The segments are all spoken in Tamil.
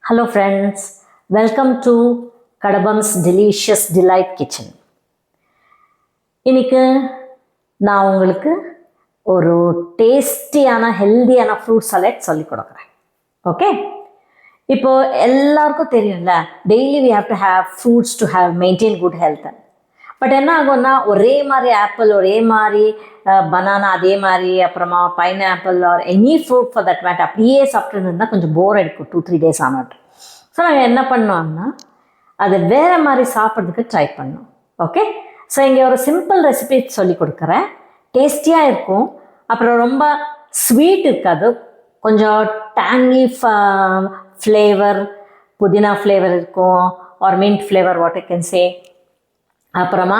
Hello friends, welcome to Kadabam's Delicious Delight Kitchen. இன்னைக்கு நான் உங்களுக்கு ஒரு டேஸ்டியான ஹெல்தியான ஃப்ரூட் சலாட் சொல்லி கொடுக்குறேன். ஓகே, இப்போ எல்லாருக்கும் தெரியும்ல, daily we have to have fruits to have maintain good health. But என்ன ஆகும்னா ஒரே மாதிரி ஆப்பிள், ஒரே மாதிரி பனானா, அதே மாதிரி அப்புறமா pineapple or any fruit for that matter அப்படியே சாப்பிட்டு இருந்தால் கொஞ்சம் போர் அடிக்கும் 2-3 days ஆனாட்டு. ஸோ நாங்கள் என்ன பண்ணோம்னா அதை வேறு மாதிரி சாப்பிட்றதுக்கு ட்ரை பண்ணோம். ஓகே, ஸோ இங்கே ஒரு சிம்பிள் ரெசிபி சொல்லி கொடுக்குறேன். டேஸ்டியாக இருக்கும், அப்புறம் ரொம்ப ஸ்வீட் இருக்காது, கொஞ்சம் டேங்கி ஃப்ளேவர், புதினா ஃப்ளேவர் இருக்கும் or mint flavour, what I can say. அப்புறமா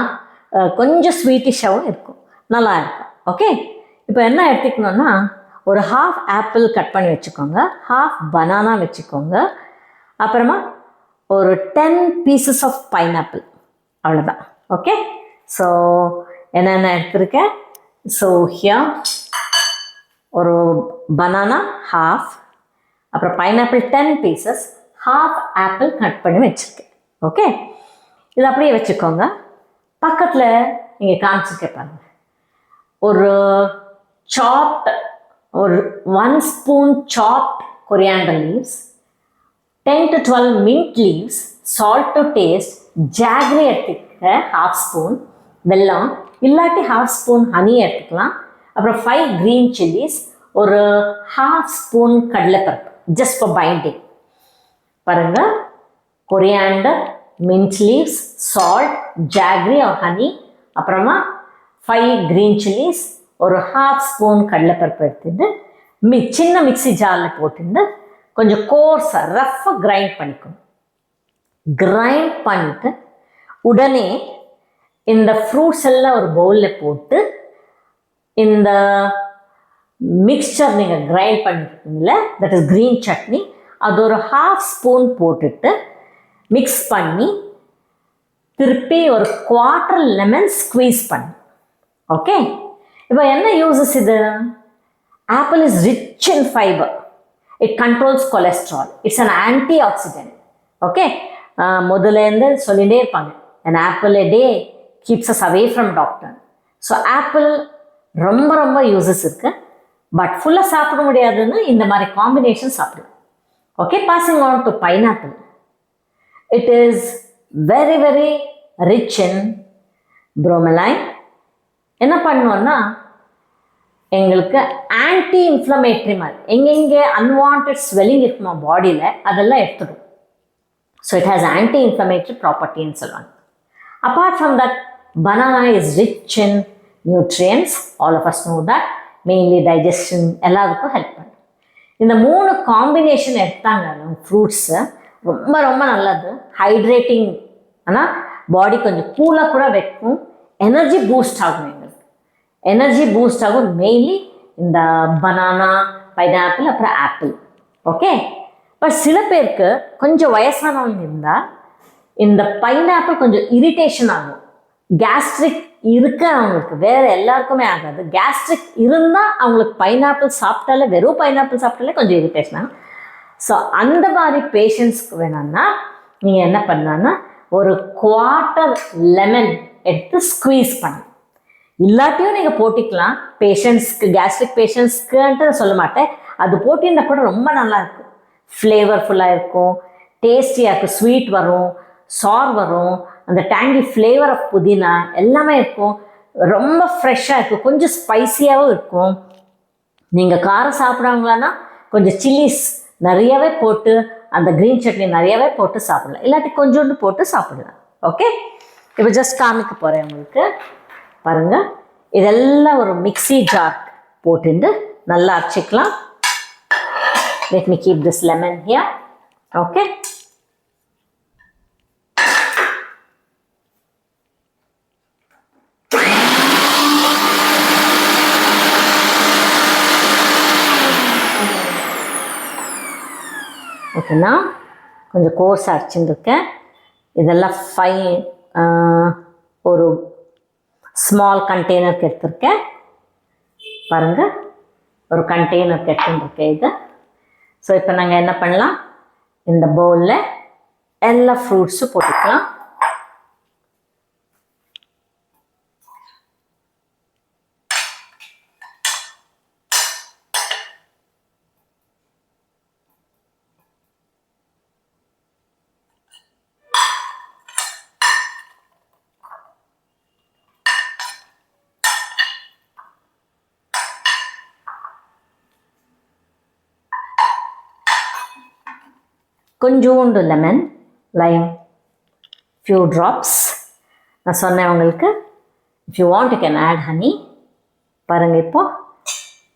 கொஞ்சம் ஸ்வீட்டிஷாகவும் இருக்கும், நல்லா இருக்கும். ஓகே, இப்போ என்ன எடுத்துக்கணுன்னா ஒரு ஹாஃப் ஆப்பிள் கட் பண்ணி வச்சுக்கோங்க, ஹாஃப் பனானா வச்சுக்கோங்க, அப்புறமா ஒரு 10 pieces ஆஃப் பைனாப்பிள், அவ்வளோதான். ஓகே, ஸோ என்னென்ன எடுத்துருக்கேன். ஸோ ஹியர் ஒரு பனானா ஹாஃப், அப்புறம் pineapple 10 pieces, half apple cut பண்ணி வச்சுருக்கேன். ஓகே, இது அப்படியே வச்சுக்கோங்க. பக்கத்தில் நீங்கள் காமிச்சிருக்க பாருங்க, ஒரு சாப்ட், ஒரு 1 spoon soft coriander leaves, 10 to 12 mint leaves, salt to taste, jaggery எடுத்துக்க ஹாஃப் ஸ்பூன், வெல்லம் இல்லாட்டி ஹாஃப் ஸ்பூன் ஹனி எடுத்துக்கலாம், அப்புறம் 5 green chilies, ஒரு ஹாஃப் ஸ்பூன் கடலைப்பருப்பு ஜஸ்ட் ஃபார் பைண்டிங். பாருங்கள், coriander, mint leaves, salt, jaggery or honey, அப்புறமா 5 green chilies, ஒரு ஹாஃப் ஸ்பூன் கடலைப்பருப்பு எடுத்துட்டு சின்ன மிக்ஸி ஜாரில் போட்டுட்டு கொஞ்சம் கோர்ஸாக ரஃப்பாக கிரைண்ட் பண்ணிக்கணும். கிரைண்ட் பண்ணிட்டு உடனே இந்த ஃப்ரூட்ஸ் எல்லாம் ஒரு பவுலில் போட்டு இந்த மிக்சர் நீங்கள் கிரைண்ட் பண்ணிருக்கீங்கள, தட் இஸ் க்ரீன் சட்னி, அது ஒரு ஹாஃப் ஸ்பூன் போட்டுட்டு மிக்ஸ் பண்ணி திருப்பி ஒரு 1/4 லெமன் ஸ்க்வீஸ் பண்ணு. ஓகே, இப்போ என்ன யூசஸ் இது? Apple is rich in fibre, it controls cholesterol, it's an antioxidant. Okay, முதலேருந்து சொல்லிகிட்டே இருப்பாங்க, an apple a day keeps us away from doctor. So apple ரொம்ப ரொம்ப யூசஸ் இருக்குது, பட் ஃபுல்லாக சாப்பிட முடியாதுன்னு இந்த மாதிரி காம்பினேஷன் சாப்பிடுவோம். Okay, passing on to pineapple. It is very very rich in bromelain. என்ன பண்ணுவோன்னா எங்களுக்கு ஆன்டி இன்ஃப்ளமேட்ரி மாதிரி எங்கெங்கே அன்வான்ட் ஸ்வெல்லிங் இருக்குமா பாடியில் அதெல்லாம் எடுத்துடும். So it has anti inflammatory ப்ராப்பர்ட்டின்னு சொல்லுவாங்க. Apart from that, banana is rich in nutrients, all of us know that, mainly digestion எல்லாத்துக்கும் ஹெல்ப் பண்ணும். இந்த 3 காம்பினேஷன் எடுத்தாங்க ஃப்ரூட்ஸு, ரொம்ப ரொம்ப நல்லது, ஹைட்ரேட்டிங், ஆனால் பாடி கொஞ்சம் கூலாக கூட வைக்கும், எனர்ஜி பூஸ்ட் ஆகும், எங்களுக்கு எனர்ஜி பூஸ்ட் ஆகும் மெயின்லி இந்த பனானா, பைனாப்பிள், அப்புறம் ஆப்பிள். ஓகே, பட் சில பேருக்கு கொஞ்சம் வயசானவங்க இருந்தால் இந்த பைனாப்பிள் கொஞ்சம் இரிட்டேஷன் ஆகும், கேஸ்ட்ரிக் இருக்க அவங்களுக்கு, வேறு எல்லாருக்குமே ஆகாது. கேஸ்ட்ரிக் இருந்தால் அவங்களுக்கு பைனாப்பிள் சாப்பிட்டாலே, வெறும் பைனாப்பிள் சாப்பிட்டாலே கொஞ்சம் இரிட்டேஷன் ஆகும். ஸோ அந்த மாதிரி பேஷண்ட்ஸ்க்கு வேணும்னா நீங்கள் என்ன பண்ணலான்னா ஒரு 1/4 லெமன் எடுத்து ஸ்க்வீஸ் பண்ணு, இல்லாட்டியும் நீங்கள் போட்டிக்கலாம். பேஷண்ட்ஸ்க்கு, கேஸ்ட்ரிக் பேஷண்ட்ஸ்க்குன்ட்டு சொல்ல மாட்டேன், அது போட்டிருந்தா கூட ரொம்ப நல்லா இருக்கும், ஃப்ளேவர்ஃபுல்லாக இருக்கும், டேஸ்டியாக இருக்கும், ஸ்வீட் வரும், சார் வரும், அந்த டேங்கி ஃப்ளேவர் ஆஃப் புதினா எல்லாமே இருக்கும், ரொம்ப ஃப்ரெஷ்ஷாக இருக்கும், கொஞ்சம் ஸ்பைஸியாகவும் இருக்கும். நீங்கள் காரம் சாப்பிட்றாங்களான்னா கொஞ்சம் சில்லிஸ் நிறையவே போட்டு, அந்த க்ரீன் சட்னி நிறையவே போட்டு சாப்பிடலாம், இல்லாட்டி கொஞ்சோண்டு போட்டு சாப்பிடலாம். ஓகே, இப்போ ஜஸ்ட் காமிக்க போகிறேன் உங்களுக்கு. பாருங்கள், இதெல்லாம் ஒரு மிக்ஸி ஜார் போட்டு நல்லா அரைச்சிக்கலாம். Let me keep this lemon here. Okay, ஓகேண்ணா, கொஞ்சம் கோர்ஸ் அரைச்சிருக்கேன். இதெல்லாம் ஒரு ஸ்மால் கண்டெய்னருக்கு எடுத்திருக்கேன். பாருங்கள், ஒரு கண்டெய்னருக்கு எடுத்துருக்கேன் இது. ஸோ இப்போ நாங்கள் என்ன பண்ணலாம், இந்த பவுலில் எல்லா ஃப்ரூட்ஸும் போட்டுக்கலாம். கொஞ்சோண்டு லெமன், லைம், few drops. நான் சொன்னேன் உங்களுக்கு, if you want you can add honey. பாருங்கள், இப்போ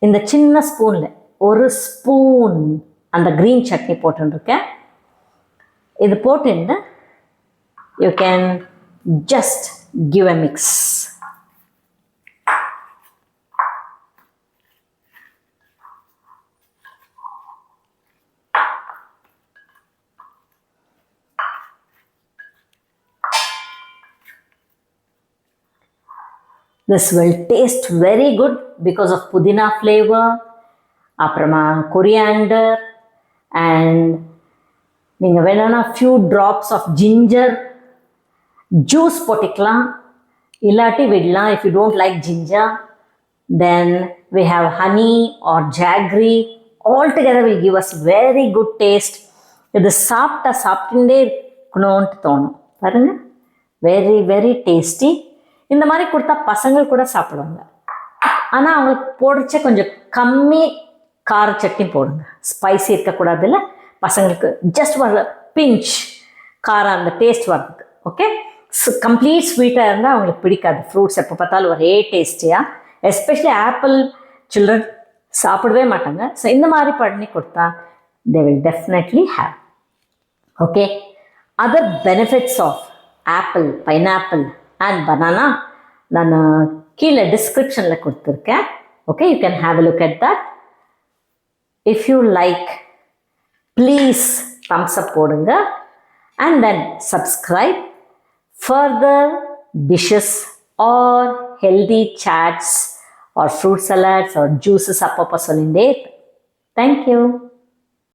இந்த சின்ன ஸ்பூனில் ஒரு ஸ்பூன் அந்த க்ரீன் சட்னி போட்டுருக்கேன். இது போட்டு you can just give a mix. This will taste very good because of pudina flavor, அப்புறமா coriander, and நீங்கள் வேணும்னா few drops of ginger juice போட்டுக்கலாம், இல்லாட்டி விடலாம். If you don't like ginger, then we have honey or jaggery. All together will give us very good taste. இது சாப்பிட்டுட்டே இருக்கணும்னு தோணும். பாருங்க, வெரி வெரி டேஸ்டி. இந்த மாதிரி கொடுத்தா பசங்கள் கூட சாப்பிடுவாங்க. ஆனால் அவங்களுக்கு போடுறச்ச கொஞ்சம் கம்மி கார சட்னி போடுங்க, ஸ்பைசி இருக்கக்கூடாது. இல்லை, பசங்களுக்கு ஜஸ்ட் ஒரு பிஞ்ச் காரம் அந்த டேஸ்ட் வர்றதுக்கு. ஓகே, கம்ப்ளீட் ஸ்வீட்டாக இருந்தால் அவங்களுக்கு பிடிக்காது. ஃப்ரூட்ஸ் எப்போ பார்த்தாலும் ஒரே டேஸ்டியாக, எஸ்பெஷலி ஆப்பிள் சில்ட்ரன் சாப்பிடவே மாட்டாங்க. ஸோ இந்த மாதிரி பண்ணி கொடுத்தா they will definitely have. Okay, other benefits of apple, pineapple and banana நான் கீழே டிஸ்கிரிப்ஷனில் கொடுத்துருக்கேன். Okay, you can have a look at that. If you like, please thumbs up போடுங்க and then subscribe. Further dishes or healthy chats or fruit salads or juices அப்பப்போ சொல்லிண்டே. Thank you.